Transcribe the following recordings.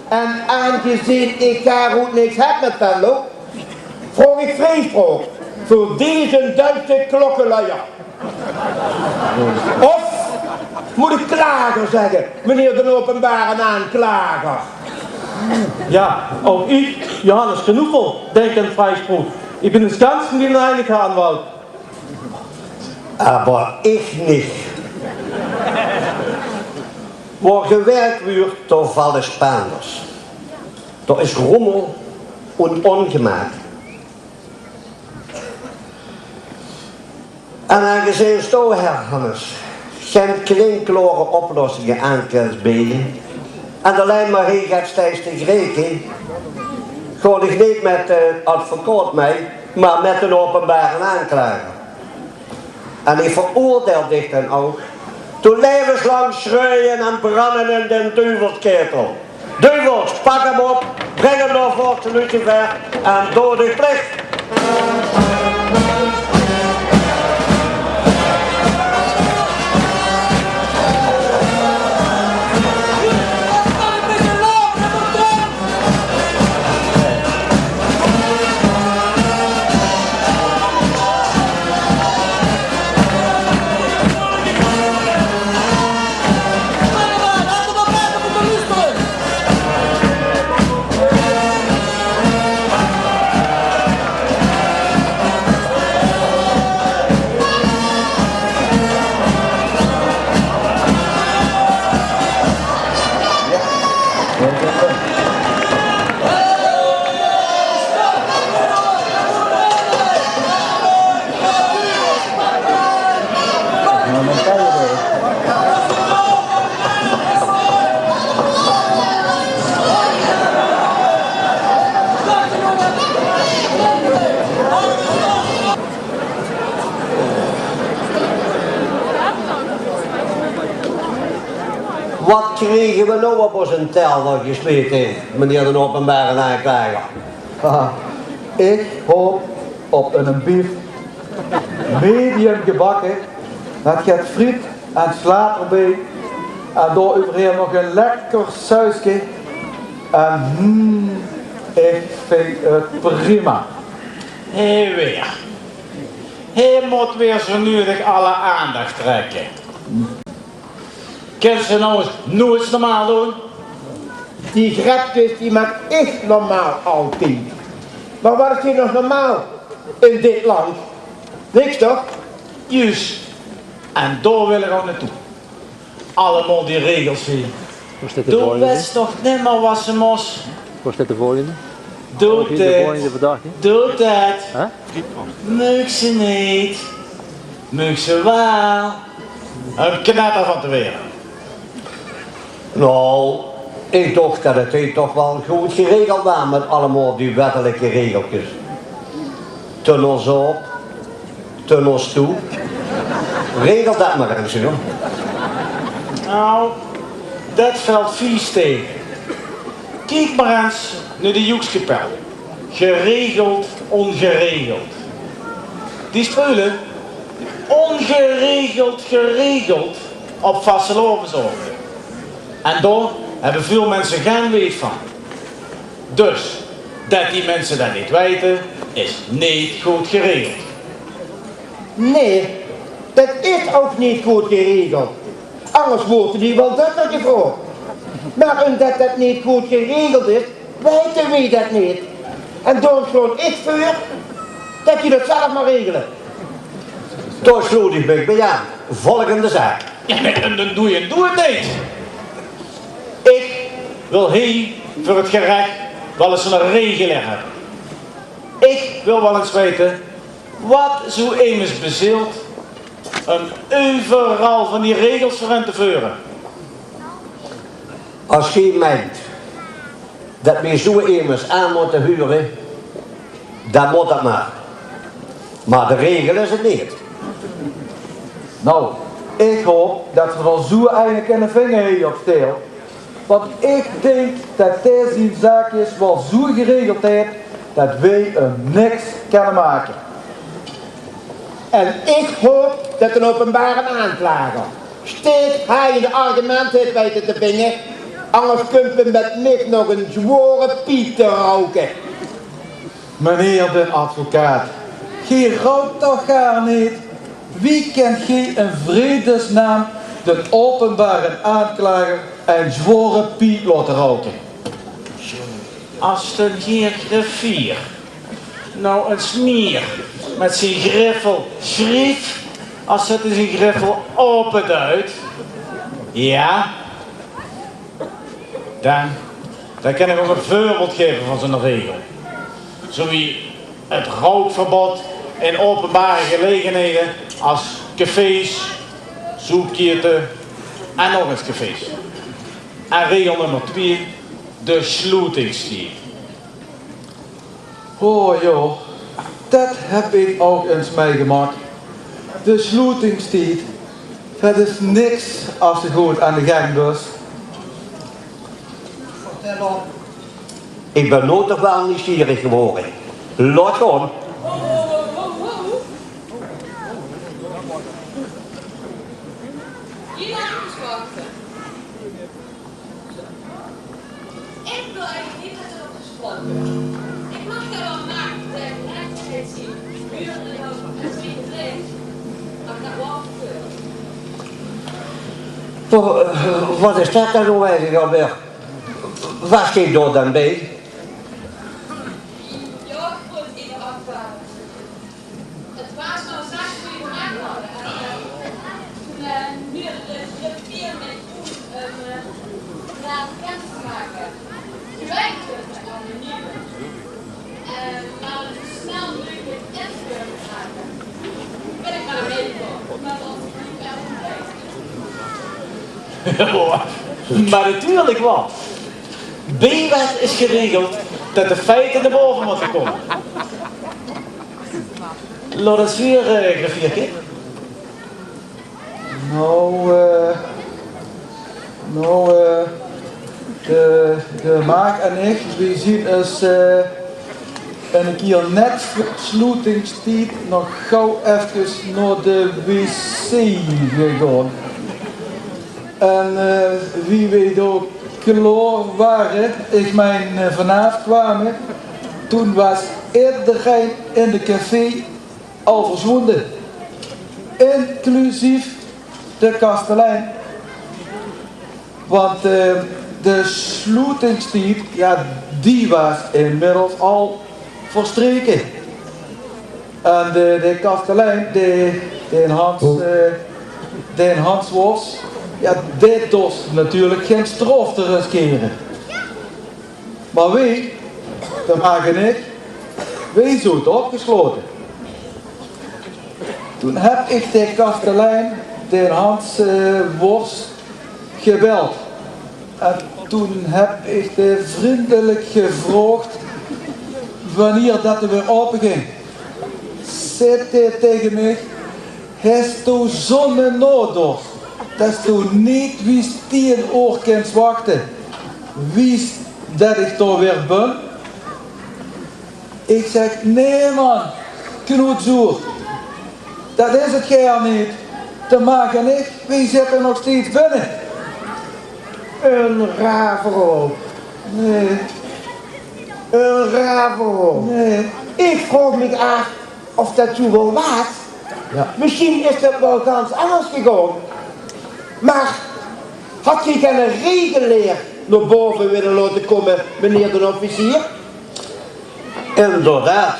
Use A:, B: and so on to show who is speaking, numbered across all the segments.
A: En aangezien ik daar ook niks heb met Venlo, vroeg ik vrijspraak voor deze Duitse klokkenluier. Of moet ik klager zeggen, meneer de openbare aanklager?
B: Ja, ook ik, Johannes Genoevel, denk aan vrijspraak. Ik ben een ganz geneinige Anwalt.
C: Aber ich nicht. Wo gewerkt wird, da vallen Spaniers. Da ist Rummel und Ongemak. En aangezien sto, Herr Hannes, geen klinkklare oplossingen aan kunt bieden, en alleen maar hier gaat steeds te greken, ga ik niet met de advocaat mee, maar met een openbare aanklager. En ik veroordeel dich dan ook tot levenslang schreeuwen en branden in den duivelsketel. Duivels, pak hem op, breng hem naar voren te Lucifer en doe de plicht. Wat kregen we nou op onze tel gesmeten, meneer de openbare aanklager?
D: Ik hoop op een bief, medium gebakken, met get friet en slaap erbij, en door overheen nog een lekker sausje. En ik vind het prima.
E: Hé weer. Hij moet weer zo nodig alle aandacht trekken. Kun ze nou eens nooit normaal doen?
A: Die grapjes die maak ik normaal altijd. Maar wat is hier nog normaal in dit land? Niks toch?
E: Juist. En daar wil ik ook naartoe. Allemaal die regels hier. Doe best toch niet meer wat ze moest.
F: Was dit de volgende?
E: Doe
F: De
E: dit.
F: verdachte?
E: Doe dat.
F: Huh?
E: Mug ze niet. Mug ze wel. Een knetter van te weer.
C: Nou, ik dacht dat het hier toch wel goed geregeld was met allemaal die wettelijke regeltjes. Tunnels op, tunnels toe. Regel dat maar eens, joh.
E: Nou, dat valt vies tegen. Kijk maar eens naar de Joekskapel. Geregeld, ongeregeld. Die spullen, ongeregeld, geregeld op vastelovensorde. En daar hebben veel mensen geen weet van. Dus, dat die mensen dat niet weten, is niet goed geregeld.
A: Nee, dat is ook niet goed geregeld. Anders worden die wel duidelijk voor. Maar omdat dat niet goed geregeld is, weten we dat niet. En dan gewoon ik voor dat je dat zelf maar regelen.
C: Daar sloot ik bij aan. Volgende zaak.
E: Ja, en dan doe het niet. Ik wil hier voor het gerecht wel eens een regel leggen. Ik wil wel eens weten wat zo immers bezielt om overal van die regels voor hen te voeren.
C: Als je meent dat we zo immers aan moeten huren, dan moet dat maar. Maar de regel is het niet.
D: Nou, ik hoop dat we er zo eigenlijk een vinger hier op stelen. Want ik denk dat deze zaakjes wel zo geregeld heeft dat wij hem niks kunnen maken.
A: En ik hoop dat een openbare aanklager steeds hij de argumenten heeft weten te brengen Anders kunt u met mij nog een zware Pieter roken.
D: Meneer de advocaat, gij rookt toch gaar niet? Wie kent gij in vredesnaam de openbare aanklager en zware Piet laten roken?
E: Als de heer griffier nou een smier met zijn griffel schreef, als het zijn griffel openduidt, ja, dan kan ik ook een voorbeeld geven van zijn regel. Zoals het rookverbod in openbare gelegenheden als cafés, zoekierten en nog eens cafés. En regel nummer 2, de sluitingstijd.
D: Oh joh, dat heb ik ook eens meegemaakt. De sluitingstijd, dat is niks als je goed aan de gang was.
C: Ik ben nooit toch wel nieuwsgierig geworden. Laat gewoon.
F: Hier had ik gesproken. Ik wil eigenlijk niet dat er op gesproken. Ik mag er wel maken dat ik gerechtigheid zie. Buren en ook en twee dreef. Maar dat wel veel.
C: Wat is dat dan nou eigenlijk alweer? Waar steekt door dan bij?
F: Ja, goed in de afvraag. Het was nou 6 uur gemaakt hadden. En nu de 4 met laat kennis te maken. 22 anoniem. Maar het is snel mogelijk invoeren te maken. Ben ik maar meegekomen. Maar dat is niet echt.
E: Maar natuurlijk wel. B-wet is geregeld dat de feiten naar boven moeten komen. Laat het weer grafiertje.
D: De Maak en ik, we zien eens een keer net voor sluitingstijd nog gauw even naar de wc gegaan. En wie weet ook klaar waren, ik mijn vanavond kwamen, toen was iedereen in de café al verzwonden. Inclusief de kastelein. Want de sluitingstijd, ja, die was inmiddels al verstreken. En de kastelein, de Hans was, ja, dit was natuurlijk geen straf te riskeren. Maar wie, de Maak en ik, wij zijn het opgesloten. Toen heb ik de kastelein, de Hans Worst, gebeld. En toen heb ik de vriendelijk gevraagd wanneer dat er weer open ging. Zet hij tegen mij, heeft u zo'n nodig, dat u niet wist 10 uur kunt wachten. Wist dat ik toch weer ben? Ik zeg, nee man, knoetzoer. Dat is het gear niet. De Maak en ik, wie zitten nog steeds binnen?
A: Een raar verhaal.
D: Nee,
A: Een raar verhaal.
D: nee.
A: Ik vroeg me af of dat zo wel was.
D: Ja.
A: Misschien is dat wel ganz anders gegaan. Maar had je geen regenleer naar boven willen laten komen, meneer de officier?
C: Inderdaad.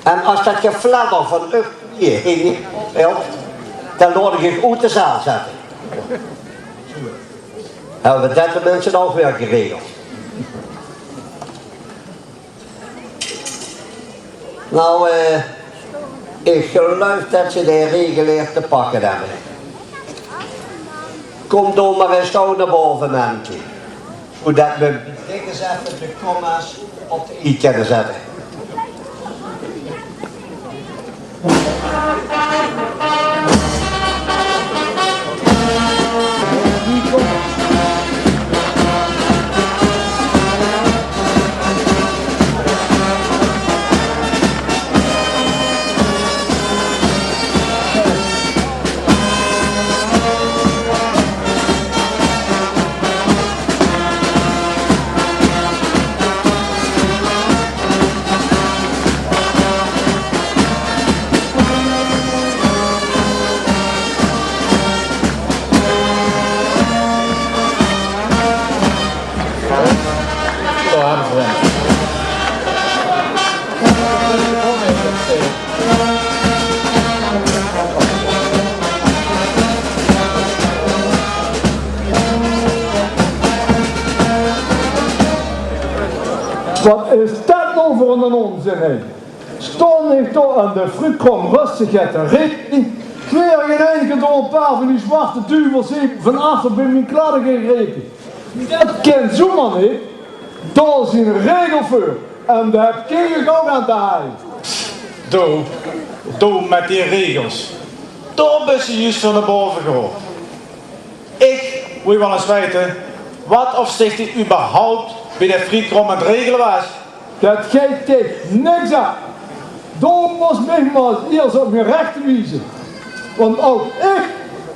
C: En als dat gefladder van up hier heen helpt, dan laat ik het uit de zaal zetten. Hebben we dat de mensen ook weer geregeld. Nou, ik geloof dat ze de regelaar te pakken hebben. Kom dan maar eens gauw naar boven, mensen. Zodat we dik eens even de comma's op de i kunnen zetten.
G: Wat is dat nou voor een onzin, hè? Stond ik toch aan de fruitkrom rustig te richten, kreeg ik in één keer door een paar van die zwarte duvels van achter bij mijn kladden gegrepen. Dat kent zomaar niet. Daar is een regel voor. En daar heb ik ook aan te halen.
E: Doe met die regels. Daar ben je juist van de boven gehoord. Ik wil wel eens weten, wat of zich dit überhaupt bij de frietkrom aan het regelen was.
G: Dat geeft dit niks aan. Daar moest mij maar eerst op mijn rechten wijzen. Want ook ik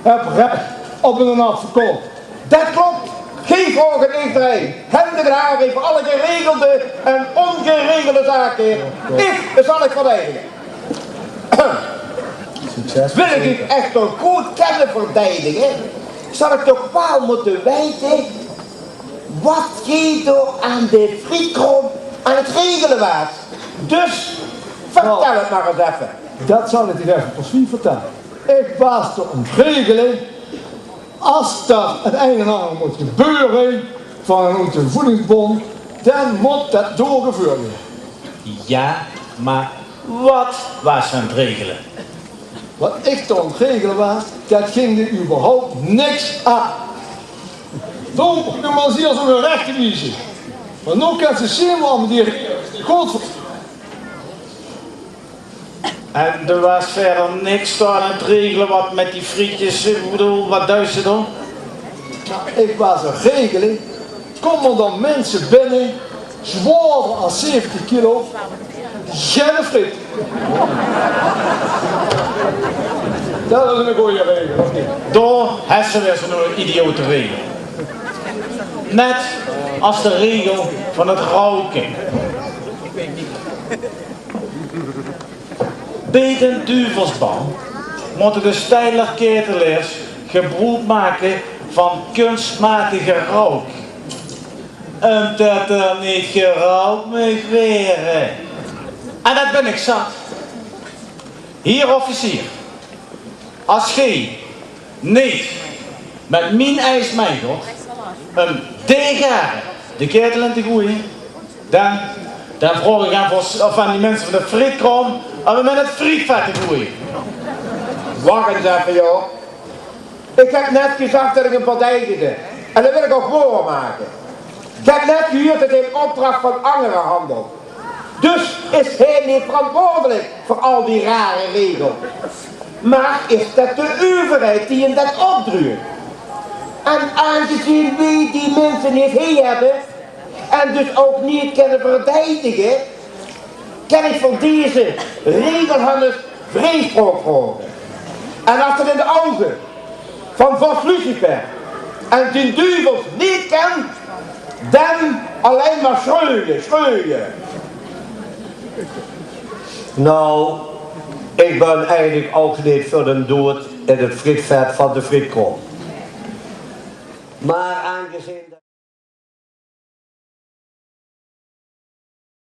G: heb recht op een advocaat.
A: Dat klopt. Geen vragen iedereen. Handen en haren voor alle geregelde en ongeregelde zaken. Ik zal het verdedigen. Wil ik u echt nog goed kennen verdedigen, zal ik toch wel moeten weten wat je door aan de frietkrom aan het regelen was. Dus vertel het maar eens even.
G: Dat zal ik je even precies vertellen. Ik was er om regelen. Als dat het een en ander moet gebeuren van onze voedingsbond, dan moet dat doorgevoerd worden.
E: Ja, maar wat was aan het regelen?
G: Wat ik toen aan het regelen was, dat ging er überhaupt niks aan. Toen moet je maar zien als een recht te wijzen. Maar nu kan ze zien waarom die goed voor.
E: En er was verder niks aan het regelen wat met die frietjes, ik bedoel, wat duizend dan?
G: Nou, ik was een regelen. Komen dan mensen binnen, zwaarder dan 70 kilo, geen friet. Dat is een goede regel, of niet?
E: Door hebben ze weer zo'n idiote regel. Net als de regel van het roken. Bij de duvelsbaan moeten de steiler ketelaars gebruik maken van kunstmatige rook. Omdat er niet gerookt mag worden. En dat ben ik zat. Hier officier. Als gij niet met mijn ijs meegaat, een degaren de ketel in te gooien, dan vraag ik aan van die mensen van de frietkrom om met het frietvet te gooien.
A: Wacht eens even, joh. Ik heb net gezegd dat ik een verdediger. En dat wil ik ook voormaken. Ik heb net gehuurd dat in opdracht van anderen handelt. Dus is hij niet verantwoordelijk voor al die rare regels. Maar is dat de overheid die hem dat opdrukt. En aangezien wij die mensen niet hier hebben en dus ook niet kunnen verdedigen, kan ik voor deze regelhandels vrijspraak vragen. En als het in de ogen van Vos Lucifer en zijn duvels niet kan, dan alleen maar schreeuwen.
C: Nou, ik ben eigenlijk ook niet voor de dood in het frietvet van de frietkrom. Maar aangezien